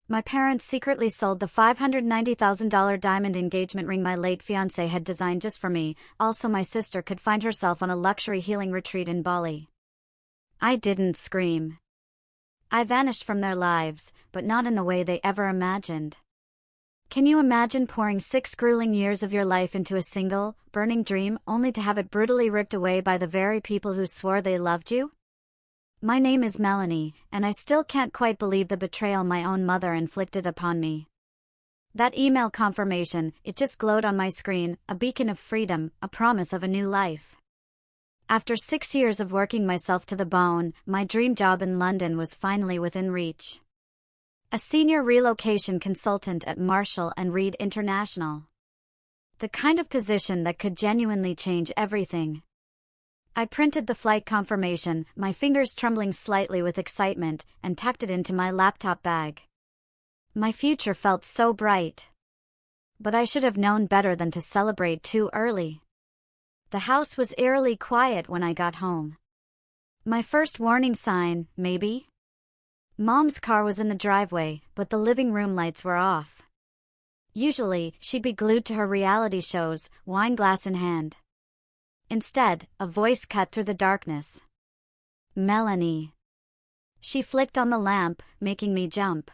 My parents secretly sold the $590,000 diamond engagement ring my late fiancé had designed just for me, also my sister could find herself on a luxury healing retreat in Bali. I didn't scream. I vanished from their lives, but not in the way they ever imagined. Can you imagine pouring 6 grueling years of your life into a single, burning dream only to have it brutally ripped away by the very people who swore they loved you? My name is Melanie, and I still can't quite believe the betrayal my own mother inflicted upon me. That email confirmation, it just glowed on my screen, a beacon of freedom, a promise of a new life. After 6 years of working myself to the bone, my dream job in London was finally within reach. A senior relocation consultant at Marshall & Reed International. The kind of position that could genuinely change everything. I printed the flight confirmation, my fingers trembling slightly with excitement, and tucked it into my laptop bag. My future felt so bright. But I should have known better than to celebrate too early. The house was eerily quiet when I got home. My first warning sign, maybe? Mom's car was in the driveway, but the living room lights were off. Usually, she'd be glued to her reality shows, wine glass in hand. Instead, a voice cut through the darkness. Melanie. She flicked on the lamp, making me jump.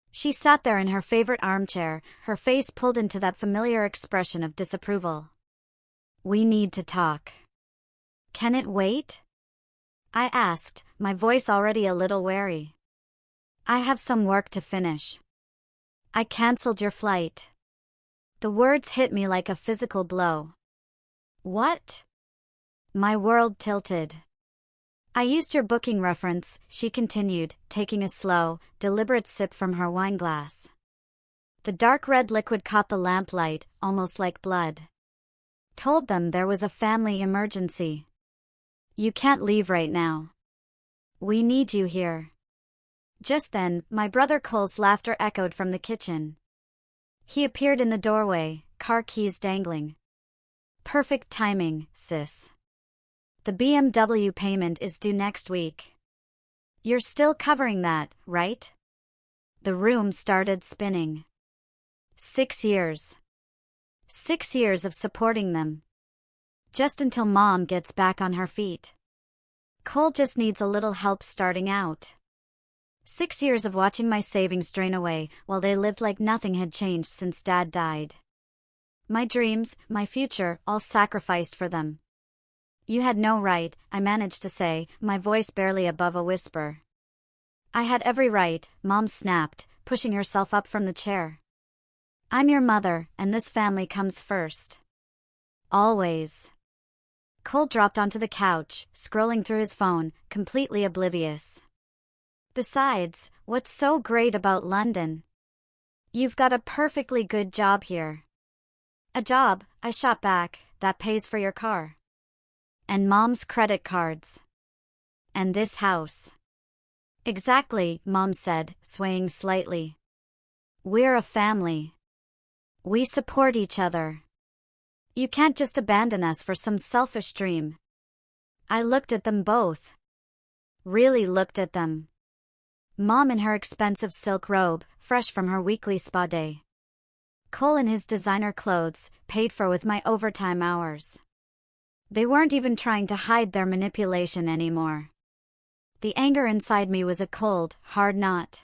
She sat there in her favorite armchair, her face pulled into that familiar expression of disapproval. We need to talk. Can it wait? I asked, my voice already a little wary. I have some work to finish. I canceled your flight. The words hit me like a physical blow. What? My world tilted. I used your booking reference, she continued, taking a slow, deliberate sip from her wine glass. The dark red liquid caught the lamplight, almost like blood. Told them there was a family emergency. You can't leave right now. We need you here. Just then, my brother Cole's laughter echoed from the kitchen. He appeared in the doorway, car keys dangling. Perfect timing, sis. The BMW payment is due next week. You're still covering that, right? The room started spinning. 6 years. 6 years of supporting them. Just until Mom gets back on her feet. Cole just needs a little help starting out. 6 years of watching my savings drain away while they lived like nothing had changed since Dad died. My dreams, my future, all sacrificed for them. You had no right, I managed to say, my voice barely above a whisper. I had every right, Mom snapped, pushing herself up from the chair. I'm your mother, and this family comes first. Always. Cole dropped onto the couch, scrolling through his phone, completely oblivious. Besides, what's so great about London? You've got a perfectly good job here. A job, I shot back, that pays for your car. And Mom's credit cards. And this house. Exactly, Mom said, swaying slightly. We're a family. We support each other. You can't just abandon us for some selfish dream. I looked at them both. Really looked at them. Mom in her expensive silk robe, fresh from her weekly spa day. Cole in his designer clothes, paid for with my overtime hours. They weren't even trying to hide their manipulation anymore. The anger inside me was a cold, hard knot.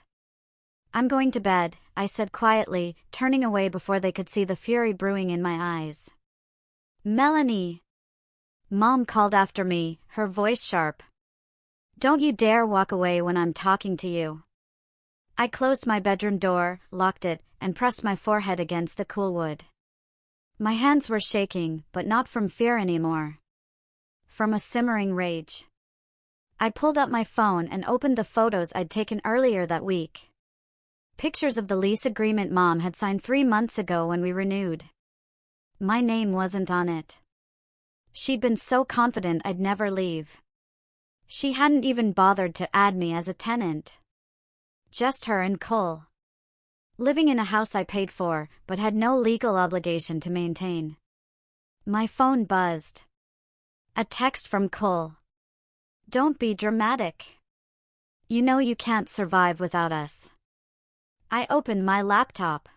I'm going to bed, I said quietly, turning away before they could see the fury brewing in my eyes. Melanie! Mom called after me, her voice sharp. Don't you dare walk away when I'm talking to you. I closed my bedroom door, locked it, and pressed my forehead against the cool wood. My hands were shaking, but not from fear anymore. From a simmering rage. I pulled up my phone and opened the photos I'd taken earlier that week. Pictures of the lease agreement Mom had signed 3 months ago when we renewed. My name wasn't on it. She'd been so confident I'd never leave. She hadn't even bothered to add me as a tenant. Just her and Cole. Living in a house I paid for, but had no legal obligation to maintain. My phone buzzed. A text from Cole. Don't be dramatic. You know you can't survive without us. I opened my laptop.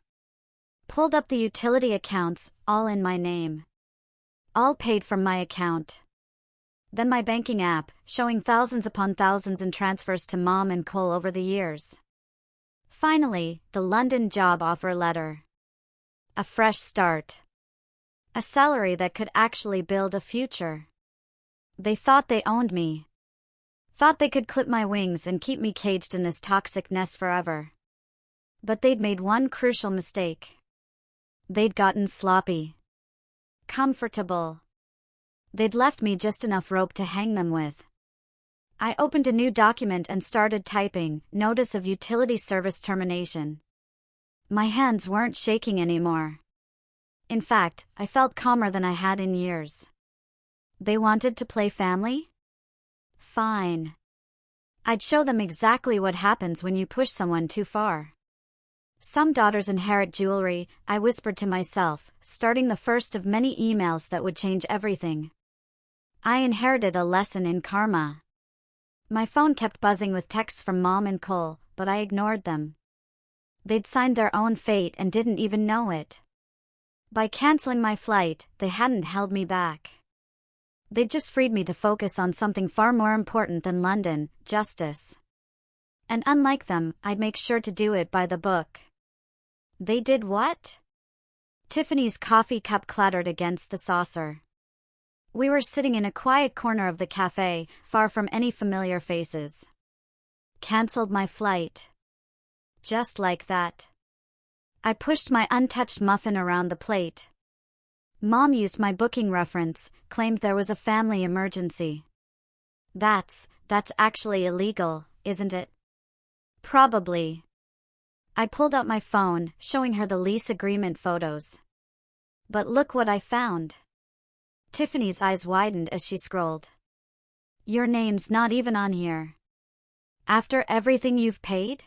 Pulled up the utility accounts, all in my name. All paid from my account. Then my banking app, showing thousands upon thousands in transfers to Mom and Cole over the years. Finally, the London job offer letter. A fresh start. A salary that could actually build a future. They thought they owned me. Thought they could clip my wings and keep me caged in this toxic nest forever. But they'd made one crucial mistake. They'd gotten sloppy. Comfortable. They'd left me just enough rope to hang them with. I opened a new document and started typing, Notice of Utility Service Termination. My hands weren't shaking anymore. In fact, I felt calmer than I had in years. They wanted to play family? Fine. I'd show them exactly what happens when you push someone too far. Some daughters inherit jewelry, I whispered to myself, starting the first of many emails that would change everything. I inherited a lesson in karma. My phone kept buzzing with texts from Mom and Cole, but I ignored them. They'd signed their own fate and didn't even know it. By canceling my flight, they hadn't held me back. They'd just freed me to focus on something far more important than London, justice. And unlike them, I'd make sure to do it by the book. They did what? Tiffany's coffee cup clattered against the saucer. We were sitting in a quiet corner of the cafe, far from any familiar faces. Cancelled my flight. Just like that. I pushed my untouched muffin around the plate. Mom used my booking reference, claimed there was a family emergency. That's actually illegal, isn't it? Probably. I pulled out my phone, showing her the lease agreement photos. But look what I found. Tiffany's eyes widened as she scrolled. Your name's not even on here. After everything you've paid?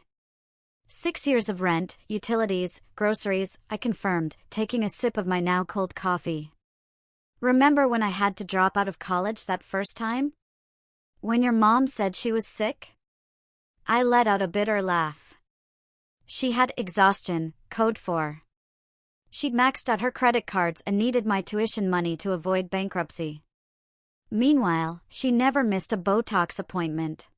6 years of rent, utilities, groceries, I confirmed, taking a sip of my now cold coffee. Remember when I had to drop out of college that first time? When your mom said she was sick? I let out a bitter laugh. She had exhaustion, code for. She'd maxed out her credit cards and needed my tuition money to avoid bankruptcy. Meanwhile, she never missed a Botox appointment.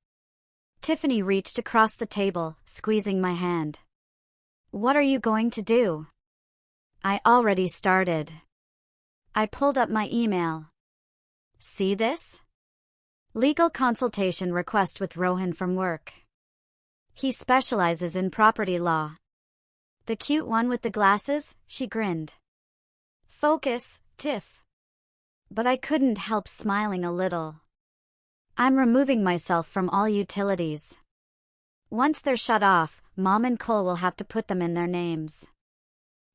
Tiffany reached across the table, squeezing my hand. What are you going to do? I already started. I pulled up my email. See this? Legal consultation request with Rohan from work. He specializes in property law. The cute one with the glasses, she grinned. Focus, Tiff. But I couldn't help smiling a little. I'm removing myself from all utilities. Once they're shut off, Mom and Cole will have to put them in their names.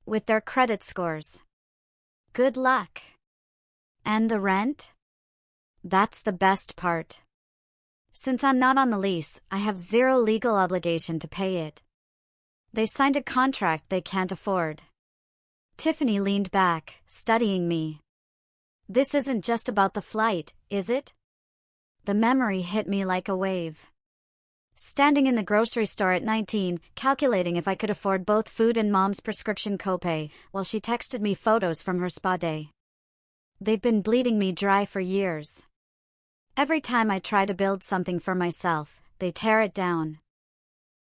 With their credit scores. Good luck. And the rent? That's the best part. Since I'm not on the lease, I have zero legal obligation to pay it. They signed a contract they can't afford. Tiffany leaned back, studying me. This isn't just about the flight, is it? The memory hit me like a wave. Standing in the grocery store at 19, calculating if I could afford both food and Mom's prescription copay, while she texted me photos from her spa day. They've been bleeding me dry for years. Every time I try to build something for myself, they tear it down.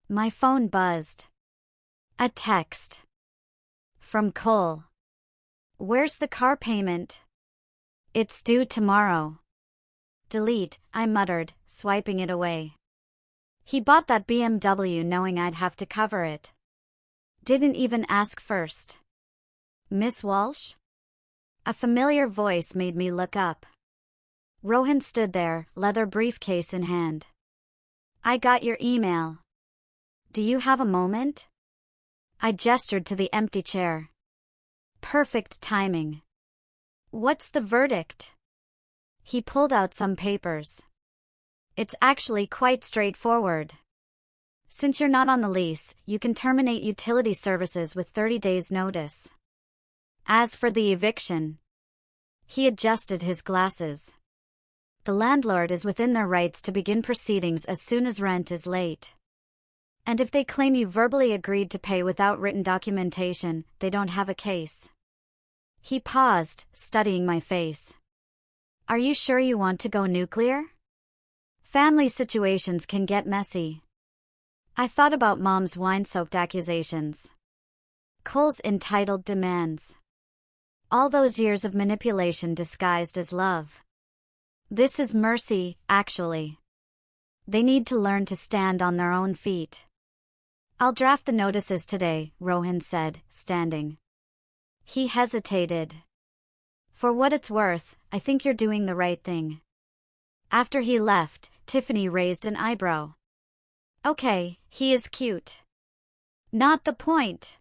My phone buzzed. A text. From Cole. Where's the car payment? It's due tomorrow. Delete, I muttered, swiping it away. He bought that BMW knowing I'd have to cover it. Didn't even ask first. Miss Walsh? A familiar voice made me look up. Rohan stood there, leather briefcase in hand. I got your email. Do you have a moment? I gestured to the empty chair. Perfect timing. What's the verdict? He pulled out some papers. It's actually quite straightforward. Since you're not on the lease, you can terminate utility services with 30 days' notice. As for the eviction, he adjusted his glasses. The landlord is within their rights to begin proceedings as soon as rent is late. And if they claim you verbally agreed to pay without written documentation, they don't have a case. He paused, studying my face. Are you sure you want to go nuclear? Family situations can get messy. I thought about Mom's wine-soaked accusations. Cole's entitled demands. All those years of manipulation disguised as love. This is mercy, actually. They need to learn to stand on their own feet. I'll draft the notices today, Rohan said, standing. He hesitated. For what it's worth, I think you're doing the right thing. After he left, Tiffany raised an eyebrow. Okay, he is cute. Not the point.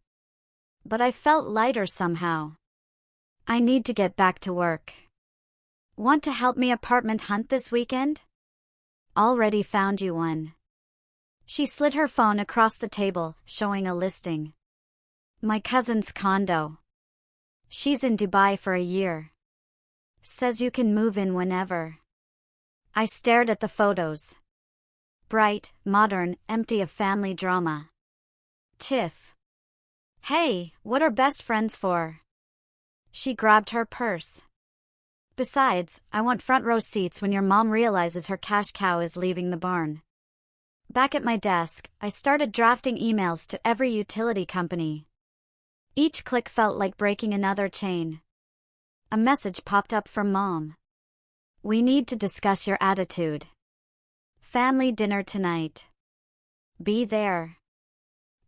But I felt lighter somehow. I need to get back to work. Want to help me apartment hunt this weekend? Already found you one. She slid her phone across the table, showing a listing. My cousin's condo. She's in Dubai for a year. Says you can move in whenever. I stared at the photos. Bright, modern, empty of family drama. Tiff. Hey, what are best friends for? She grabbed her purse. Besides, I want front row seats when your mom realizes her cash cow is leaving the barn. Back at my desk, I started drafting emails to every utility company. Each click felt like breaking another chain. A message popped up from Mom. We need to discuss your attitude. Family dinner tonight. Be there.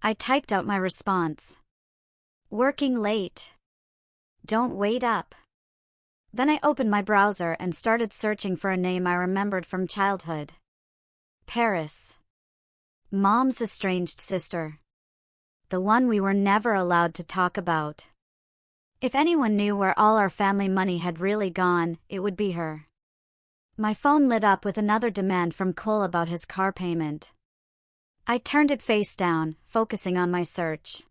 I typed out my response. Working late. Don't wait up. Then I opened my browser and started searching for a name I remembered from childhood. Paris. Mom's estranged sister. The one we were never allowed to talk about. If anyone knew where all our family money had really gone, it would be her. My phone lit up with another demand from Cole about his car payment. I turned it face down, focusing on my search.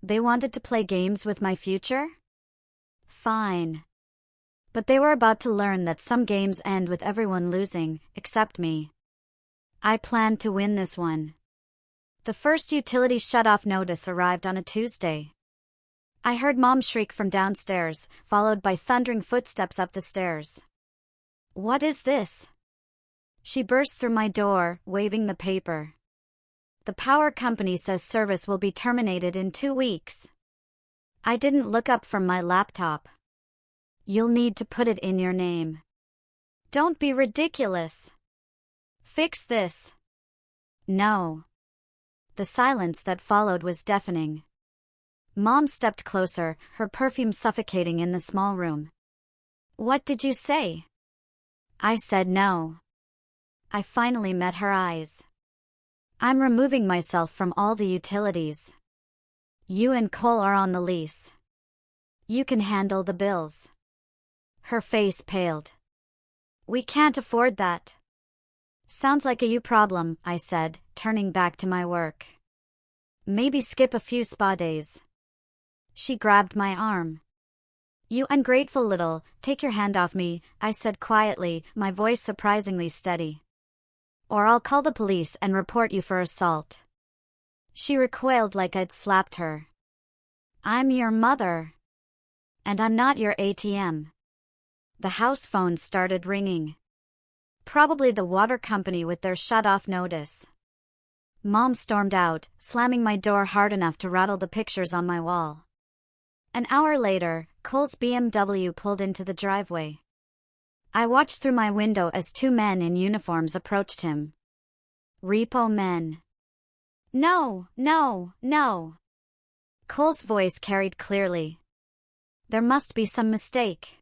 They wanted to play games with my future? Fine. But they were about to learn that some games end with everyone losing, except me. I planned to win this one. The first utility shut-off notice arrived on a Tuesday. I heard Mom shriek from downstairs, followed by thundering footsteps up the stairs. What is this? She burst through my door, waving the paper. The power company says service will be terminated in 2 weeks. I didn't look up from my laptop. You'll need to put it in your name. Don't be ridiculous. Fix this. No. The silence that followed was deafening. Mom stepped closer, her perfume suffocating in the small room. What did you say? I said no. I finally met her eyes. I'm removing myself from all the utilities. You and Cole are on the lease. You can handle the bills. Her face paled. We can't afford that. Sounds like a you problem, I said, turning back to my work. Maybe skip a few spa days. She grabbed my arm. You ungrateful little, take your hand off me, I said quietly, my voice surprisingly steady. Or I'll call the police and report you for assault. She recoiled like I'd slapped her. I'm your mother. And I'm not your ATM. The house phone started ringing. Probably the water company with their shut-off notice. Mom stormed out, slamming my door hard enough to rattle the pictures on my wall. An hour later, Cole's BMW pulled into the driveway. I watched through my window as 2 men in uniforms approached him. Repo men. No, no, no. Cole's voice carried clearly. There must be some mistake.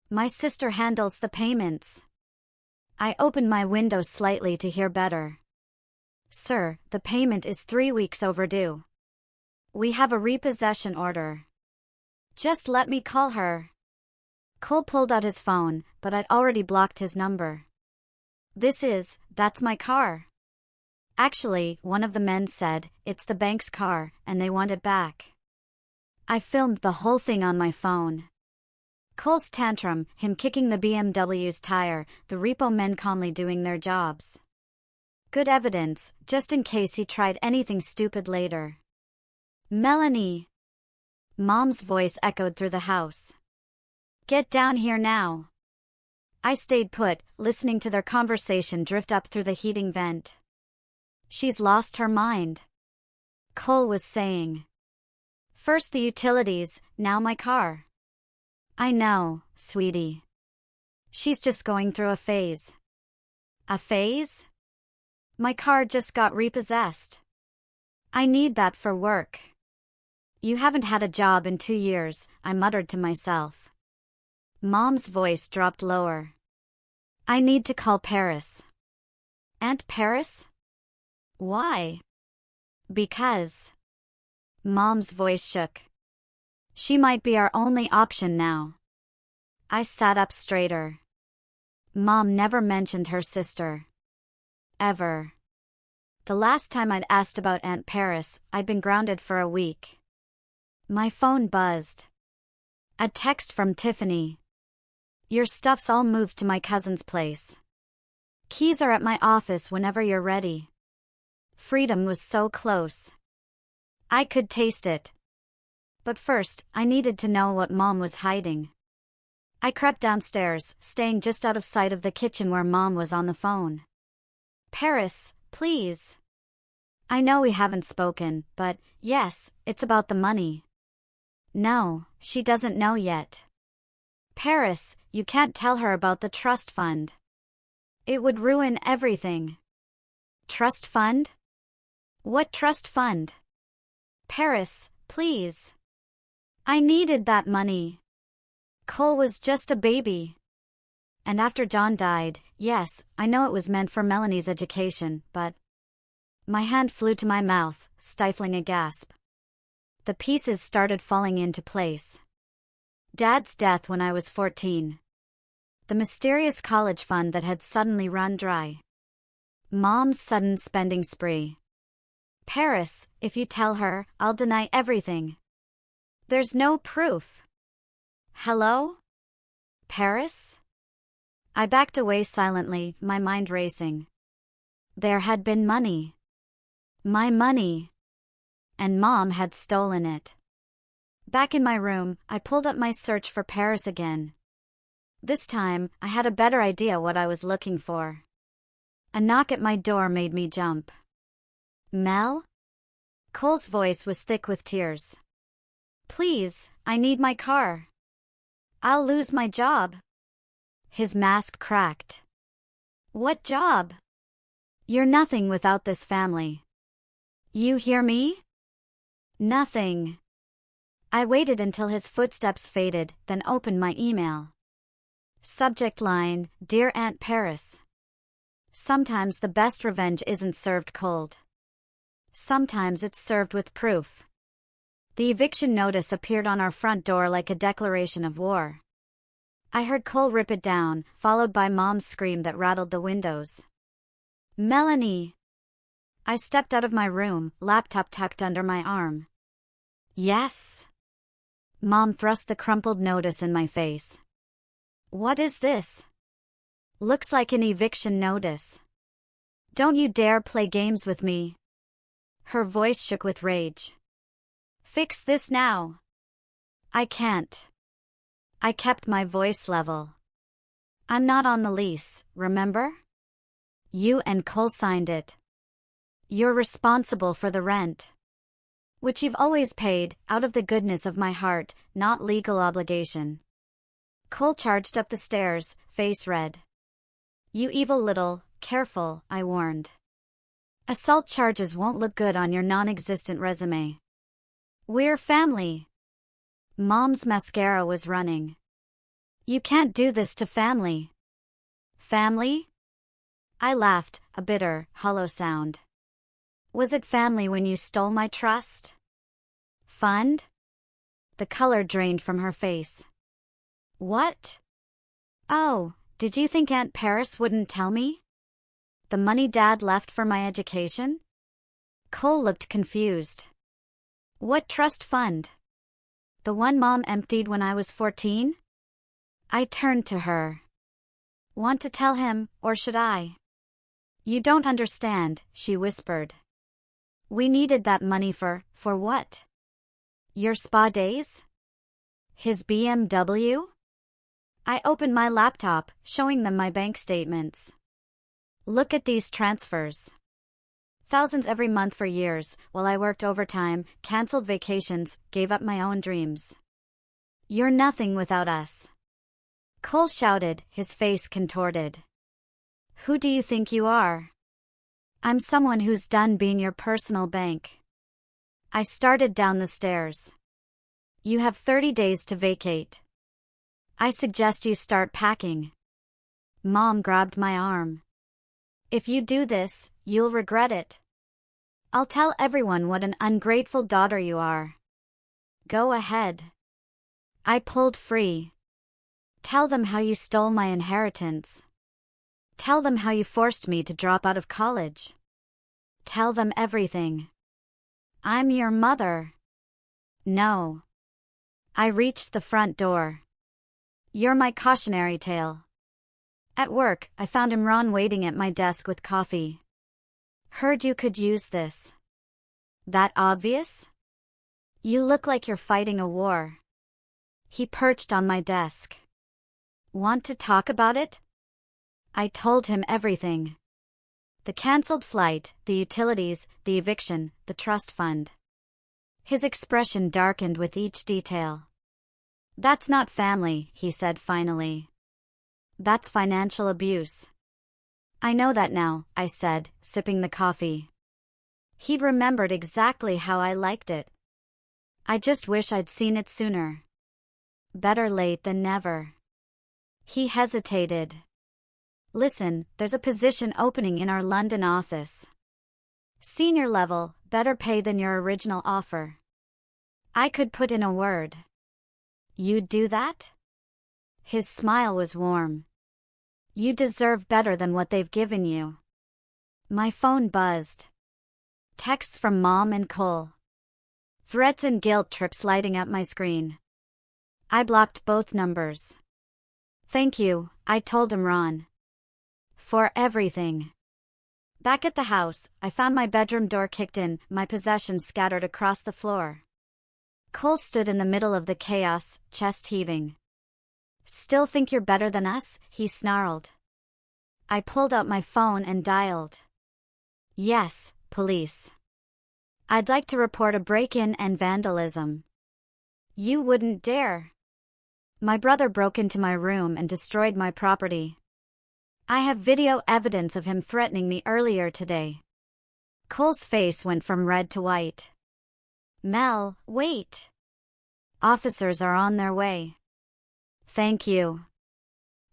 My sister handles the payments. I opened my window slightly to hear better. Sir, the payment is 3 weeks overdue. We have a repossession order. Just let me call her. Cole pulled out his phone, but I'd already blocked his number. That's my car. Actually, one of the men said, it's the bank's car, and they want it back. I filmed the whole thing on my phone. Cole's tantrum, him kicking the BMW's tire, the repo men calmly doing their jobs. Good evidence, just in case he tried anything stupid later. Melanie. Mom's voice echoed through the house. Get down here now. I stayed put, listening to their conversation drift up through the heating vent. She's lost her mind, Cole was saying. First the utilities, now my car. I know, sweetie. She's just going through a phase. A phase? My car just got repossessed. I need that for work. You haven't had a job in 2 years, I muttered to myself. Mom's voice dropped lower. I need to call Paris. Aunt Paris? Why? Because. Mom's voice shook. She might be our only option now. I sat up straighter. Mom never mentioned her sister. Ever. The last time I'd asked about Aunt Paris, I'd been grounded for a week. My phone buzzed. A text from Tiffany. Your stuff's all moved to my cousin's place. Keys are at my office whenever you're ready. Freedom was so close. I could taste it. But first, I needed to know what Mom was hiding. I crept downstairs, staying just out of sight of the kitchen where Mom was on the phone. Paris, please. I know we haven't spoken, but, yes, it's about the money. No, she doesn't know yet. Paris, you can't tell her about the trust fund. It would ruin everything. Trust fund? What trust fund? Paris, please. I needed that money. Cole was just a baby. And after John died, yes, I know it was meant for Melanie's education, but... My hand flew to my mouth, stifling a gasp. The pieces started falling into place. Dad's death when I was 14. The mysterious college fund that had suddenly run dry. Mom's sudden spending spree. Paris, if you tell her, I'll deny everything. There's no proof. Hello? Paris? I backed away silently, my mind racing. There had been money. My money. And Mom had stolen it. Back in my room, I pulled up my search for Paris again. This time, I had a better idea what I was looking for. A knock at my door made me jump. Mel? Cole's voice was thick with tears. Please, I need my car. I'll lose my job. His mask cracked. What job? You're nothing without this family. You hear me? Nothing. I waited until his footsteps faded, then opened my email. Subject line, Dear Aunt Paris. Sometimes the best revenge isn't served cold. Sometimes it's served with proof. The eviction notice appeared on our front door like a declaration of war. I heard Cole rip it down, followed by Mom's scream that rattled the windows. Melanie! I stepped out of my room, laptop tucked under my arm. Yes? Mom thrust the crumpled notice in my face. What is this? Looks like an eviction notice. Don't you dare play games with me. Her voice shook with rage. Fix this now. I can't. I kept my voice level. I'm not on the lease, remember? You and Cole signed it. You're responsible for the rent. Which you've always paid, out of the goodness of my heart, not legal obligation. Cole charged up the stairs, face red. You evil little, careful, I warned. Assault charges won't look good on your non-existent resume. We're family. Mom's mascara was running. You can't do this to family. Family? I laughed, a bitter, hollow sound. Was it family when you stole my trust? Fund? The color drained from her face. What? Oh, did you think Aunt Paris wouldn't tell me? The money Dad left for my education? Cole looked confused. What trust fund? The one Mom emptied when I was 14? I turned to her. Want to tell him, or should I? You don't understand, she whispered. We needed that money for what? Your spa days? His BMW? I opened my laptop, showing them my bank statements. Look at these transfers. Thousands every month for years, while I worked overtime, canceled vacations, gave up my own dreams. You're nothing without us. Cole shouted, his face contorted. Who do you think you are? I'm someone who's done being your personal bank. I started down the stairs. You have 30 days to vacate. I suggest you start packing. Mom grabbed my arm. If you do this, you'll regret it. I'll tell everyone what an ungrateful daughter you are. Go ahead. I pulled free. Tell them how you stole my inheritance. Tell them how you forced me to drop out of college. Tell them everything. I'm your mother. No. I reached the front door. You're my cautionary tale. At work, I found Imran waiting at my desk with coffee. Heard you could use this. That obvious? You look like you're fighting a war. He perched on my desk. Want to talk about it? I told him everything. The cancelled flight, the utilities, the eviction, the trust fund. His expression darkened with each detail. That's not family, he said finally. That's financial abuse. I know that now, I said, sipping the coffee. He'd remembered exactly how I liked it. I just wish I'd seen it sooner. Better late than never. He hesitated. Listen, there's a position opening in our London office. Senior level, better pay than your original offer. I could put in a word. You'd do that? His smile was warm. You deserve better than what they've given you. My phone buzzed. Texts from Mom and Cole. Threats and guilt trips lighting up my screen. I blocked both numbers. Thank you, I told Imran. For everything. Back at the house, I found my bedroom door kicked in, my possessions scattered across the floor. Cole stood in the middle of the chaos, chest heaving. Still think you're better than us? He snarled. I pulled out my phone and dialed. Yes, police. I'd like to report a break-in and vandalism. You wouldn't dare. My brother broke into my room and destroyed my property. I have video evidence of him threatening me earlier today. Cole's face went from red to white. Mel, wait. Officers are on their way. Thank you.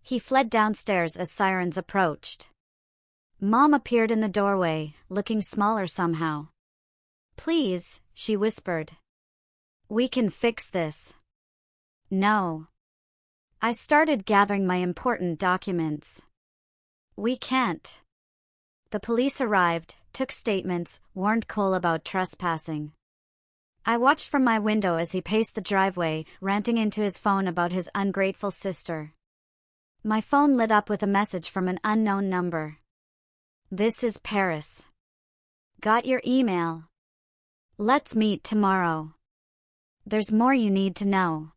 He fled downstairs as sirens approached. Mom appeared in the doorway, looking smaller somehow. Please, she whispered. We can fix this. No. I started gathering my important documents. We can't. The police arrived, took statements, warned Cole about trespassing. I watched from my window as he paced the driveway, ranting into his phone about his ungrateful sister. My phone lit up with a message from an unknown number. This is Paris. Got your email. Let's meet tomorrow. There's more you need to know.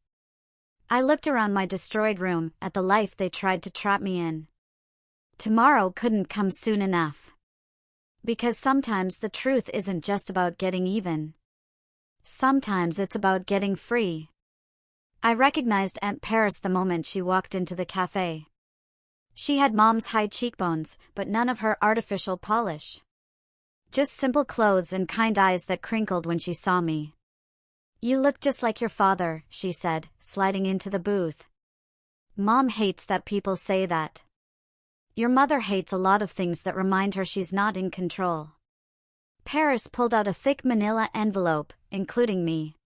I looked around my destroyed room, at the life they tried to trap me in. Tomorrow couldn't come soon enough. Because sometimes the truth isn't just about getting even. Sometimes it's about getting free. I recognized Aunt Paris the moment she walked into the cafe. She had Mom's high cheekbones, but none of her artificial polish. Just simple clothes and kind eyes that crinkled when she saw me. You look just like your father, she said, sliding into the booth. Mom hates that people say that. Your mother hates a lot of things that remind her she's not in control. Paris pulled out a thick manila envelope, including me.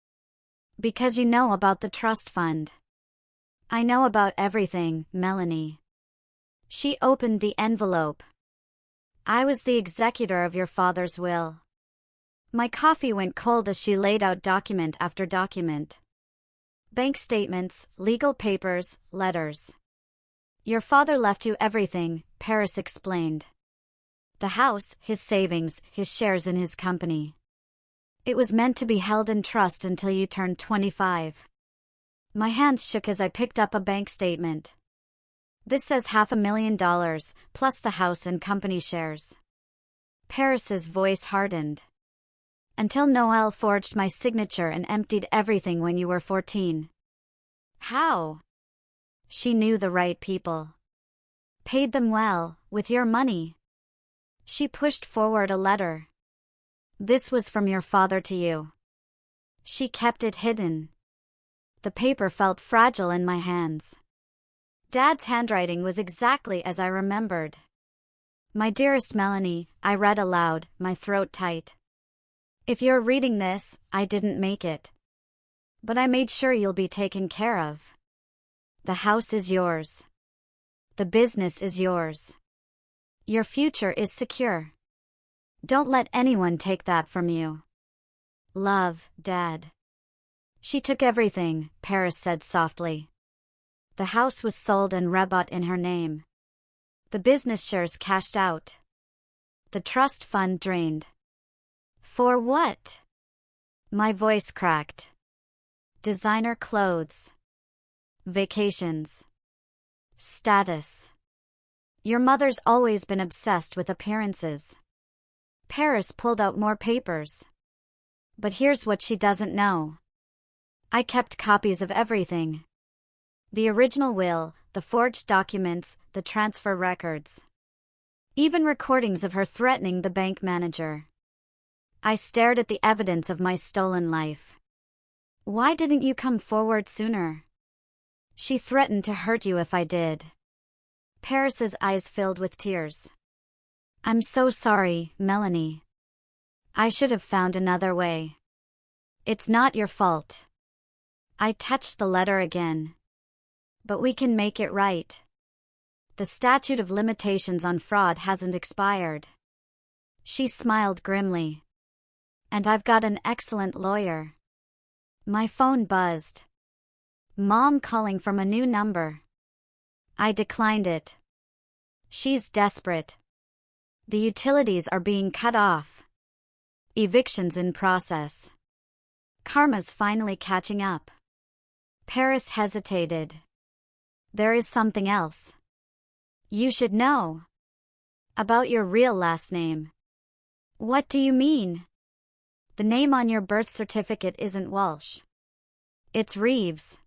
Because you know about the trust fund. I know about everything, Melanie. She opened the envelope. I was the executor of your father's will. My coffee went cold as she laid out document after document. Bank statements, legal papers, letters. Your father left you everything, Paris explained. The house, his savings, his shares in his company. It was meant to be held in trust until you turned 25. My hands shook as I picked up a bank statement. This says $500,000, plus the house and company shares. Paris's voice hardened. Until Noel forged my signature and emptied everything when you were 14. How? She knew the right people. Paid them well, with your money. She pushed forward a letter. This was from your father to you. She kept it hidden. The paper felt fragile in my hands. Dad's handwriting was exactly as I remembered. My dearest Melanie, I read aloud, my throat tight. If you're reading this, I didn't make it. But I made sure you'll be taken care of. The house is yours. The business is yours. Your future is secure. Don't let anyone take that from you. Love, Dad. She took everything, Paris said softly. The house was sold and rebought in her name. The business shares cashed out. The trust fund drained. For what? My voice cracked. Designer clothes. Vacations. Status. Your mother's always been obsessed with appearances. Paris pulled out more papers. But here's what she doesn't know. I kept copies of everything. The original will, the forged documents, the transfer records. Even recordings of her threatening the bank manager. I stared at the evidence of my stolen life. Why didn't you come forward sooner? She threatened to hurt you if I did. Paris's eyes filled with tears. I'm so sorry, Melanie. I should have found another way. It's not your fault. I touched the letter again. But we can make it right. The statute of limitations on fraud hasn't expired. She smiled grimly. And I've got an excellent lawyer. My phone buzzed. Mom calling from a new number. I declined it. She's desperate. The utilities are being cut off. Evictions in process. Karma's finally catching up. Paris hesitated. There is something else. You should know. About your real last name. What do you mean? The name on your birth certificate isn't Walsh. It's Reeves.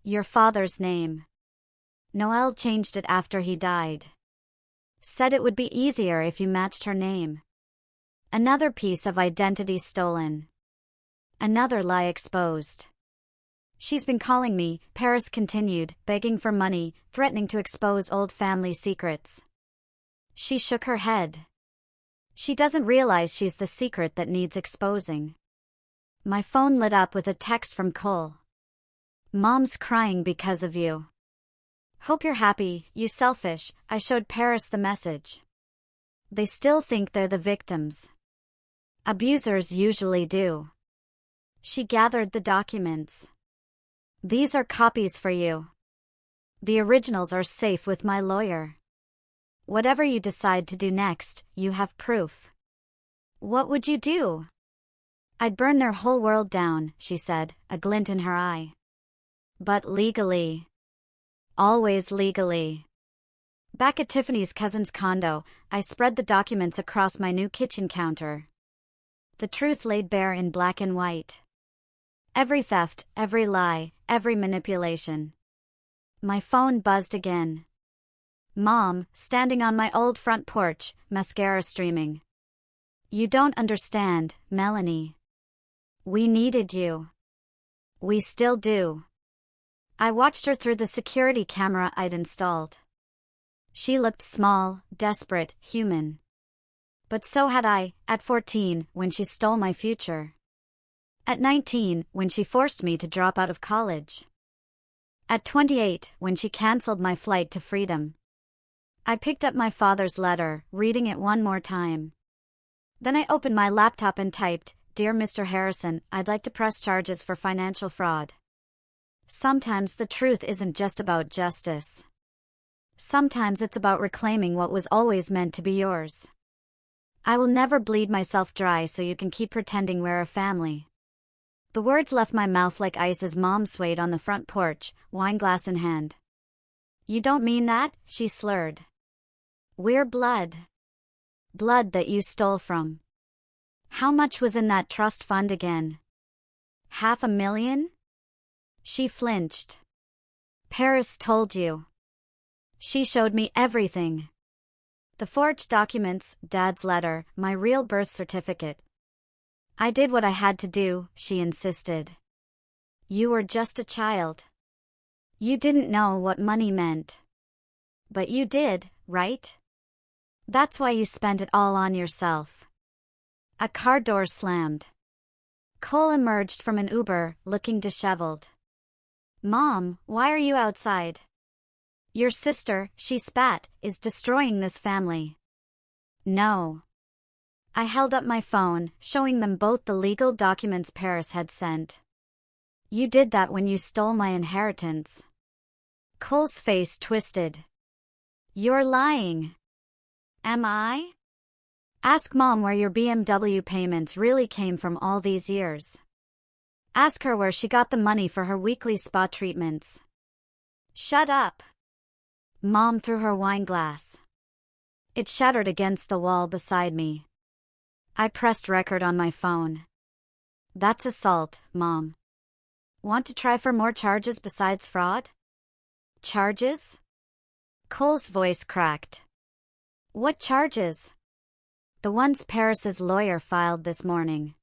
Your father's name. Noel changed it after he died. Said it would be easier if you matched her name. Another piece of identity stolen. Another lie exposed. She's been calling me, Paris continued, begging for money, threatening to expose old family secrets. She shook her head. She doesn't realize she's the secret that needs exposing. My phone lit up with a text from Cole. Mom's crying because of you. Hope you're happy, you selfish. I showed Paris the message. They still think they're the victims. Abusers usually do. She gathered the documents. These are copies for you. The originals are safe with my lawyer. Whatever you decide to do next, you have proof. What would you do? I'd burn their whole world down, she said, a glint in her eye. But legally. Always legally. Back at Tiffany's cousin's condo, I spread the documents across my new kitchen counter. The truth laid bare in black and white. Every theft, every lie, every manipulation. My phone buzzed again. Mom, standing on my old front porch, mascara streaming. You don't understand, Melanie. We needed you. We still do. I watched her through the security camera I'd installed. She looked small, desperate, human. But so had I, at 14, when she stole my future. At 19, when she forced me to drop out of college. At 28, when she canceled my flight to freedom. I picked up my father's letter, reading it one more time. Then I opened my laptop and typed, Dear Mr. Harrison, I'd like to press charges for financial fraud. Sometimes the truth isn't just about justice. Sometimes it's about reclaiming what was always meant to be yours. I will never bleed myself dry so you can keep pretending we're a family. The words left my mouth like ice as Mom swayed on the front porch, wineglass in hand. You don't mean that? She slurred. We're blood. Blood that you stole from. How much was in that trust fund again? $500,000? She flinched. Paris told you. She showed me everything. The forged documents, Dad's letter, my real birth certificate. I did what I had to do, she insisted. You were just a child. You didn't know what money meant. But you did, right? That's why you spent it all on yourself. A car door slammed. Cole emerged from an Uber, looking disheveled. Mom, why are you outside? Your sister, she spat, is destroying this family. No. I held up my phone, showing them both the legal documents Paris had sent. You did that when you stole my inheritance. Cole's face twisted. You're lying. Am I? Ask Mom where your BMW payments really came from all these years. Ask her where she got the money for her weekly spa treatments. Shut up. Mom threw her wineglass. It shattered against the wall beside me. I pressed record on my phone. That's assault, Mom. Want to try for more charges besides fraud? Charges? Cole's voice cracked. What charges? The ones Paris's lawyer filed this morning.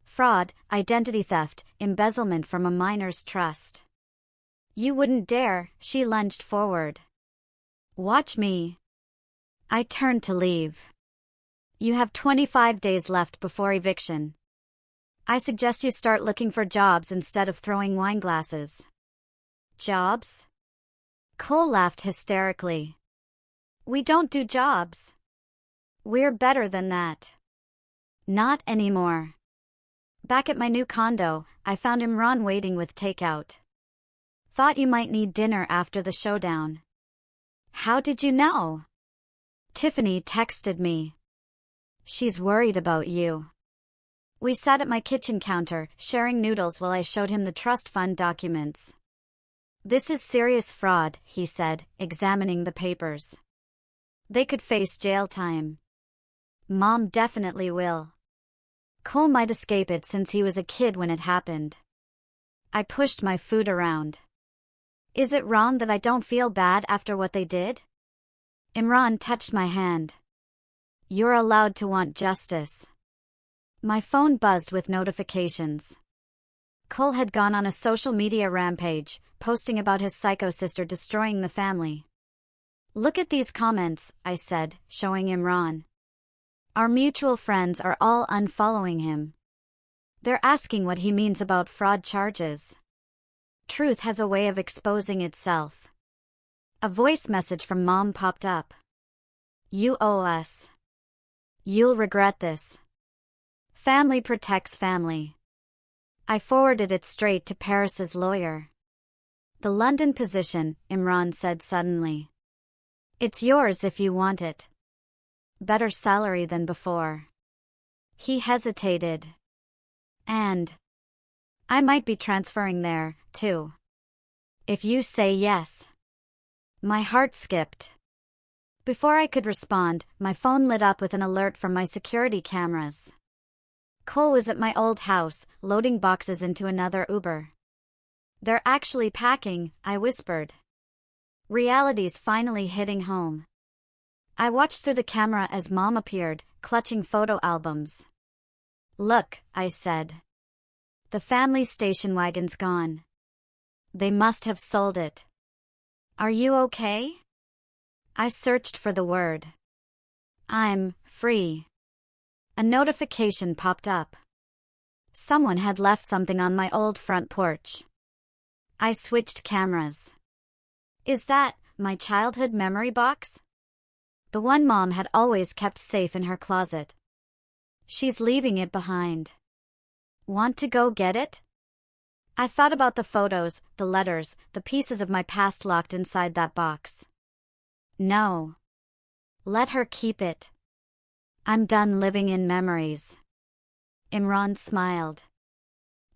Fraud, identity theft, embezzlement from a minor's trust. You wouldn't dare, she lunged forward. Watch me. I turned to leave. You have 25 days left before eviction. I suggest you start looking for jobs instead of throwing wineglasses. Jobs? Cole laughed hysterically. We don't do jobs. We're better than that. Not anymore. Back at my new condo, I found Imran waiting with takeout. Thought you might need dinner after the showdown. How did you know? Tiffany texted me. She's worried about you. We sat at my kitchen counter, sharing noodles while I showed him the trust fund documents. This is serious fraud, he said, examining the papers. They could face jail time. Mom definitely will. Cole might escape it since he was a kid when it happened. I pushed my food around. Is it wrong that I don't feel bad after what they did? Imran touched my hand. You're allowed to want justice. My phone buzzed with notifications. Cole had gone on a social media rampage, posting about his psycho sister destroying the family. Look at these comments, I said, showing Imran. Our mutual friends are all unfollowing him. They're asking what he means about fraud charges. Truth has a way of exposing itself. A voice message from Mom popped up. You owe us. You'll regret this. Family protects family. I forwarded it straight to Paris's lawyer. The London position, Imran said suddenly. It's yours if you want it. Better salary than before. He hesitated. And I might be transferring there, too. If you say yes. My heart skipped. Before I could respond, my phone lit up with an alert from my security cameras. Cole was at my old house, loading boxes into another Uber. They're actually packing, I whispered. Reality's finally hitting home. I watched through the camera as Mom appeared, clutching photo albums. Look, I said. The family station wagon's gone. They must have sold it. Are you okay? I searched for the word. I'm free. A notification popped up. Someone had left something on my old front porch. I switched cameras. Is that my childhood memory box? The one Mom had always kept safe in her closet. She's leaving it behind. Want to go get it? I thought about the photos, the letters, the pieces of my past locked inside that box. No. Let her keep it. I'm done living in memories. Imran smiled.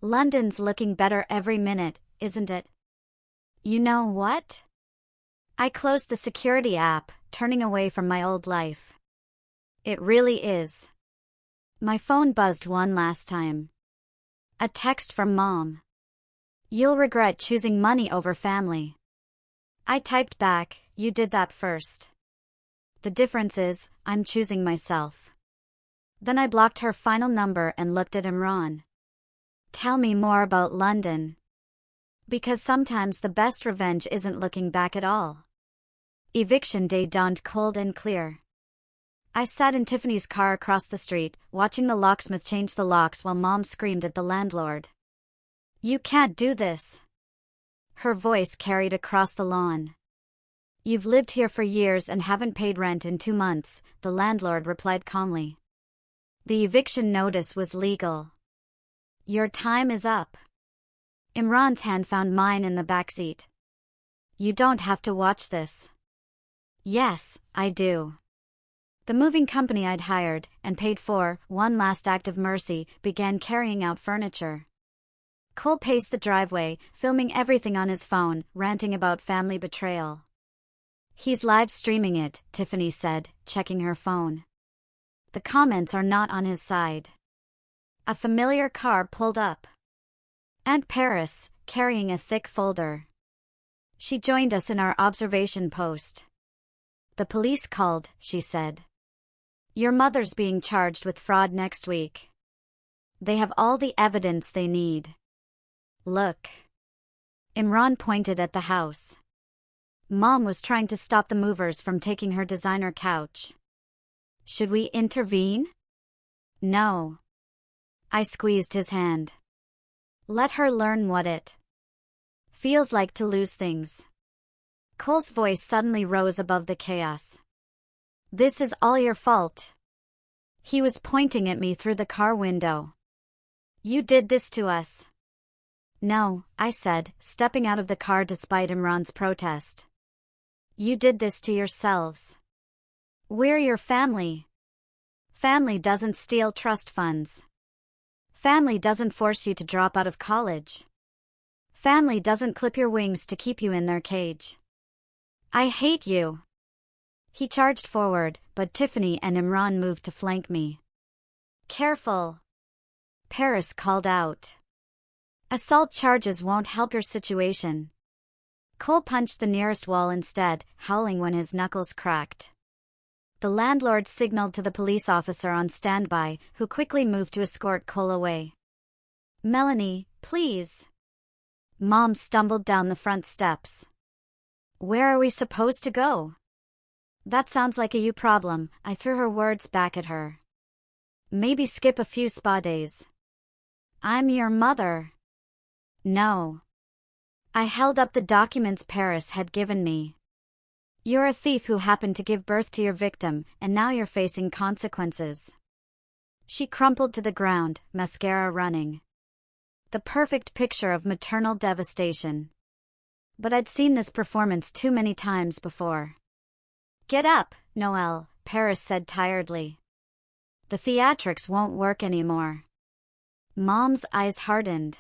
London's looking better every minute, isn't it? You know what? I closed the security app, turning away from my old life. It really is. My phone buzzed one last time. A text from Mom. You'll regret choosing money over family. I typed back, you did that first. The difference is, I'm choosing myself. Then I blocked her final number and looked at Imran. Tell me more about London. Because sometimes the best revenge isn't looking back at all. Eviction day dawned cold and clear. I sat in Tiffany's car across the street, watching the locksmith change the locks while Mom screamed at the landlord. You can't do this. Her voice carried across the lawn. You've lived here for years and haven't paid rent in 2 months, the landlord replied calmly. The eviction notice was legal. Your time is up. Imran's hand found mine in the backseat. You don't have to watch this. Yes, I do. The moving company I'd hired, and paid for, one last act of mercy, began carrying out furniture. Cole paced the driveway, filming everything on his phone, ranting about family betrayal. He's live streaming it, Tiffany said, checking her phone. The comments are not on his side. A familiar car pulled up. Aunt Paris, carrying a thick folder. She joined us in our observation post. The police called, she said. Your mother's being charged with fraud next week. They have all the evidence they need. Look. Imran pointed at the house. Mom was trying to stop the movers from taking her designer couch. Should we intervene? No. I squeezed his hand. Let her learn what it feels like to lose things. Cole's voice suddenly rose above the chaos. This is all your fault. He was pointing at me through the car window. You did this to us. No, I said, stepping out of the car despite Imran's protest. You did this to yourselves. We're your family. Family doesn't steal trust funds. Family doesn't force you to drop out of college. Family doesn't clip your wings to keep you in their cage. I hate you. He charged forward, but Tiffany and Imran moved to flank me. Careful. Paris called out. Assault charges won't help your situation. Cole punched the nearest wall instead, howling when his knuckles cracked. The landlord signaled to the police officer on standby, who quickly moved to escort Cole away. Melanie, please. Mom stumbled down the front steps. Where are we supposed to go? That sounds like a you problem, I threw her words back at her. Maybe skip a few spa days. I'm your mother. No. I held up the documents Paris had given me. You're a thief who happened to give birth to your victim, and now you're facing consequences. She crumpled to the ground, mascara running. The perfect picture of maternal devastation. But I'd seen this performance too many times before. Get up, Noelle, Paris said tiredly. The theatrics won't work anymore. Mom's eyes hardened.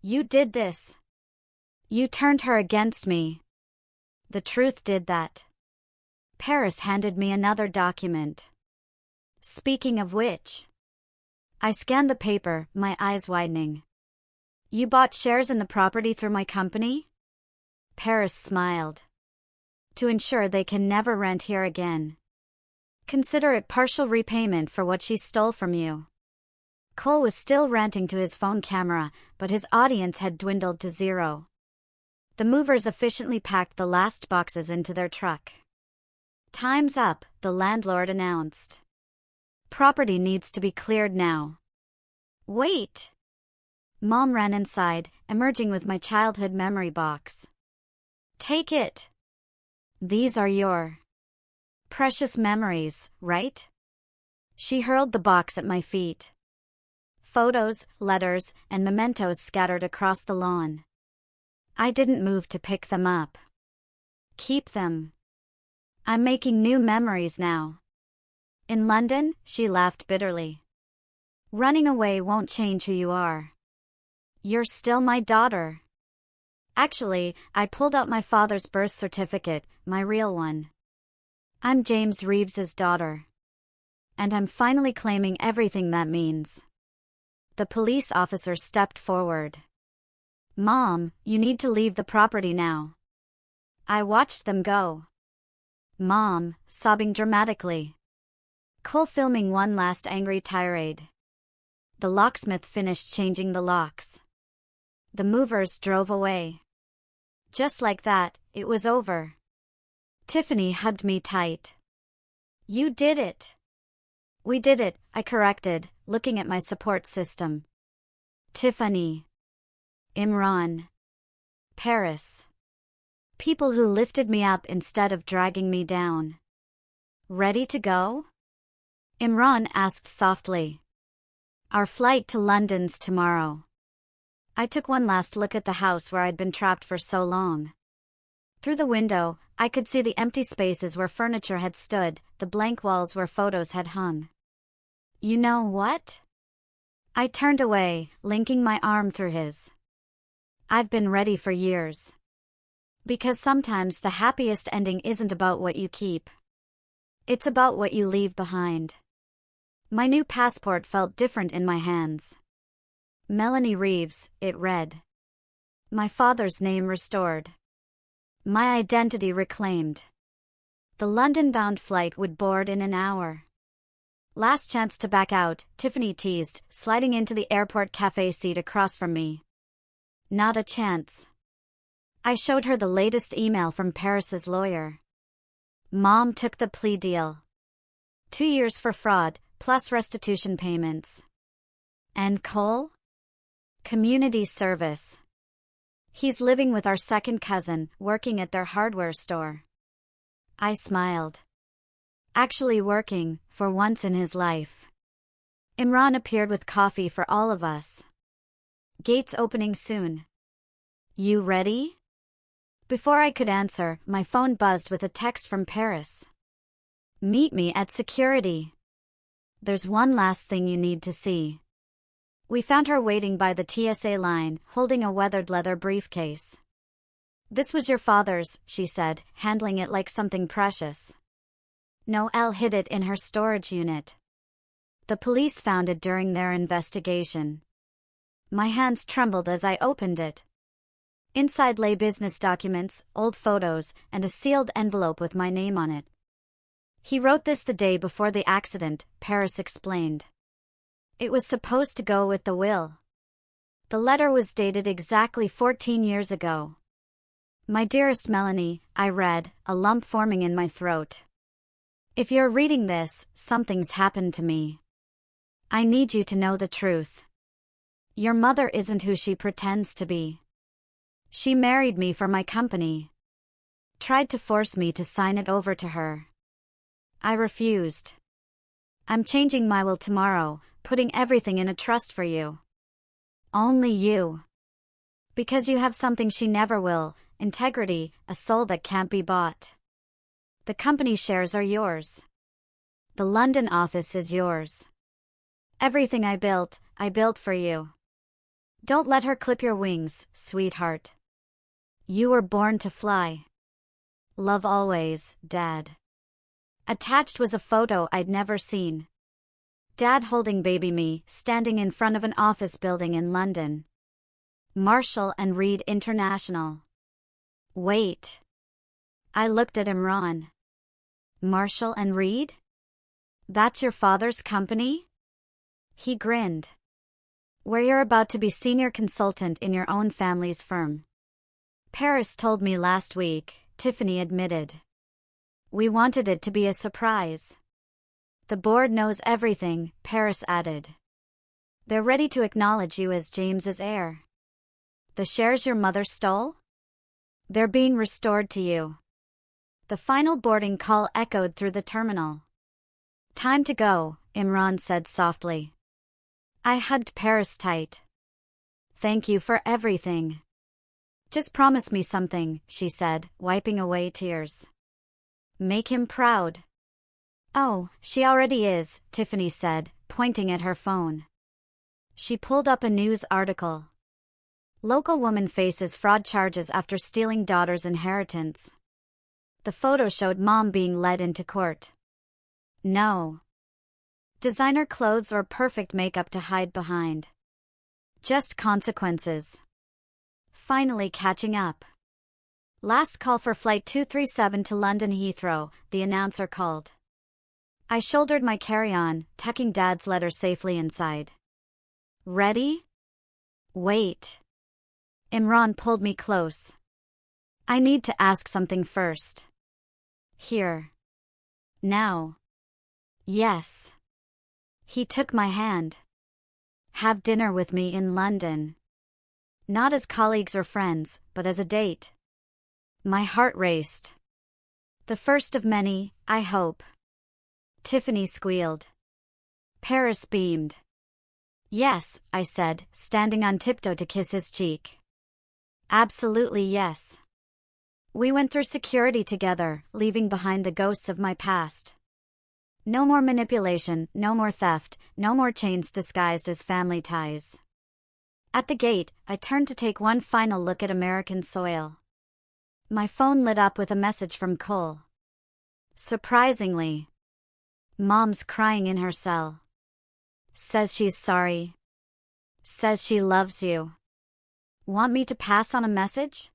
You did this. You turned her against me. The truth did that. Paris handed me another document. Speaking of which. I scanned the paper, my eyes widening. You bought shares in the property through my company? Paris smiled. To ensure they can never rent here again. Consider it partial repayment for what she stole from you. Cole was still ranting to his phone camera, but his audience had dwindled to zero. The movers efficiently packed the last boxes into their truck. Time's up, the landlord announced. Property needs to be cleared now. Wait! Mom ran inside, emerging with my childhood memory box. Take it. These are your precious memories, right? She hurled the box at my feet. Photos, letters, and mementos scattered across the lawn. I didn't move to pick them up. Keep them. I'm making new memories now. In London, she laughed bitterly. Running away won't change who you are. You're still my daughter. Actually, I pulled out my father's birth certificate, my real one. I'm James Reeves's daughter. And I'm finally claiming everything that means. The police officer stepped forward. Mom, you need to leave the property now. I watched them go. Mom, sobbing dramatically. Cole filming one last angry tirade. The locksmith finished changing the locks. The movers drove away. Just like that, it was over. Tiffany hugged me tight. You did it. We did it, I corrected, looking at my support system. Tiffany. Imran. Paris. People who lifted me up instead of dragging me down. Ready to go? Imran asked softly. Our flight to London's tomorrow. I took one last look at the house where I'd been trapped for so long. Through the window, I could see the empty spaces where furniture had stood, the blank walls where photos had hung. You know what? I turned away, linking my arm through his. I've been ready for years. Because sometimes the happiest ending isn't about what you keep. It's about what you leave behind. My new passport felt different in my hands. Melanie Reeves, it read. My father's name restored. My identity reclaimed. The London-bound flight would board in an hour. Last chance to back out, Tiffany teased, sliding into the airport cafe seat across from me. Not a chance. I showed her the latest email from Paris's lawyer. Mom took the plea deal. 2 years for fraud, plus restitution payments. And Cole? Community service. He's living with our second cousin, working at their hardware store. I smiled. Actually working, for once in his life. Imran appeared with coffee for all of us. Gates opening soon. You ready? Before I could answer, my phone buzzed with a text from Paris. Meet me at security. There's one last thing you need to see. We found her waiting by the TSA line, holding a weathered leather briefcase. This was your father's, she said, handling it like something precious. Noelle hid it in her storage unit. The police found it during their investigation. My hands trembled as I opened it. Inside lay business documents, old photos, and a sealed envelope with my name on it. He wrote this the day before the accident, Paris explained. It was supposed to go with the will. The letter was dated exactly 14 years ago. My dearest Melanie, I read, a lump forming in my throat. If you're reading this, something's happened to me. I need you to know the truth. Your mother isn't who she pretends to be. She married me for my company. Tried to force me to sign it over to her. I refused. I'm changing my will tomorrow, putting everything in a trust for you. Only you. Because you have something she never will, integrity, a soul that can't be bought. The company shares are yours. The London office is yours. Everything I built for you. Don't let her clip your wings, sweetheart. You were born to fly. Love always, Dad. Attached was a photo I'd never seen. Dad holding baby me, standing in front of an office building in London. Marshall and Reed International. Wait. I looked at Imran. Marshall and Reed? That's your father's company? He grinned. Where you're about to be senior consultant in your own family's firm. Paris told me last week, Tiffany admitted. We wanted it to be a surprise. The board knows everything, Paris added. They're ready to acknowledge you as James's heir. The shares your mother stole? They're being restored to you. The final boarding call echoed through the terminal. Time to go, Imran said softly. I hugged Paris tight. Thank you for everything. Just promise me something, she said, wiping away tears. Make him proud. Oh, she already is, Tiffany said, pointing at her phone. She pulled up a news article. Local woman faces fraud charges after stealing daughter's inheritance. The photo showed mom being led into court. No designer clothes or perfect makeup to hide behind. Just consequences. Finally catching up. Last call for Flight 237 to London Heathrow, the announcer called. I shouldered my carry-on, tucking Dad's letter safely inside. Ready? Wait. Imran pulled me close. I need to ask something first. Here. Now. Yes. He took my hand. Have dinner with me in London. Not as colleagues or friends, but as a date. My heart raced. The first of many, I hope. Tiffany squealed. Paris beamed. Yes, I said, standing on tiptoe to kiss his cheek. Absolutely yes. We went through security together, leaving behind the ghosts of my past. No more manipulation, no more theft, no more chains disguised as family ties. At the gate, I turned to take one final look at American soil. My phone lit up with a message from Cole. Surprisingly. Mom's crying in her cell. Says she's sorry. Says she loves you. Want me to pass on a message?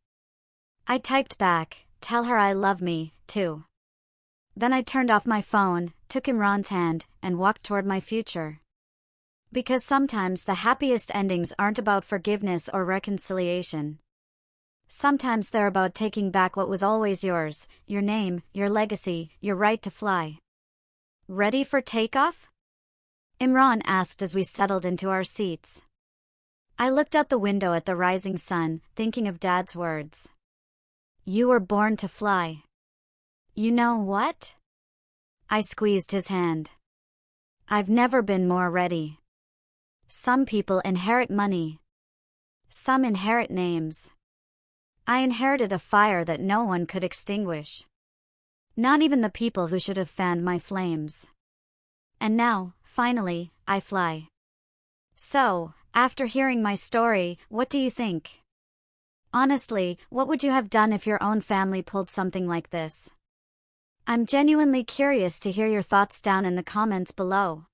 I typed back, tell her I love me, too. Then I turned off my phone, took Imran's hand, and walked toward my future. Because sometimes the happiest endings aren't about forgiveness or reconciliation. Sometimes they're about taking back what was always yours, your name, your legacy, your right to fly. Ready for takeoff? Imran asked as we settled into our seats. I looked out the window at the rising sun, thinking of Dad's words. You were born to fly. You know what? I squeezed his hand. I've never been more ready. Some people inherit money. Some inherit names. I inherited a fire that no one could extinguish. Not even the people who should have fanned my flames. And now, finally, I fly. So, after hearing my story, what do you think? Honestly, what would you have done if your own family pulled something like this? I'm genuinely curious to hear your thoughts down in the comments below.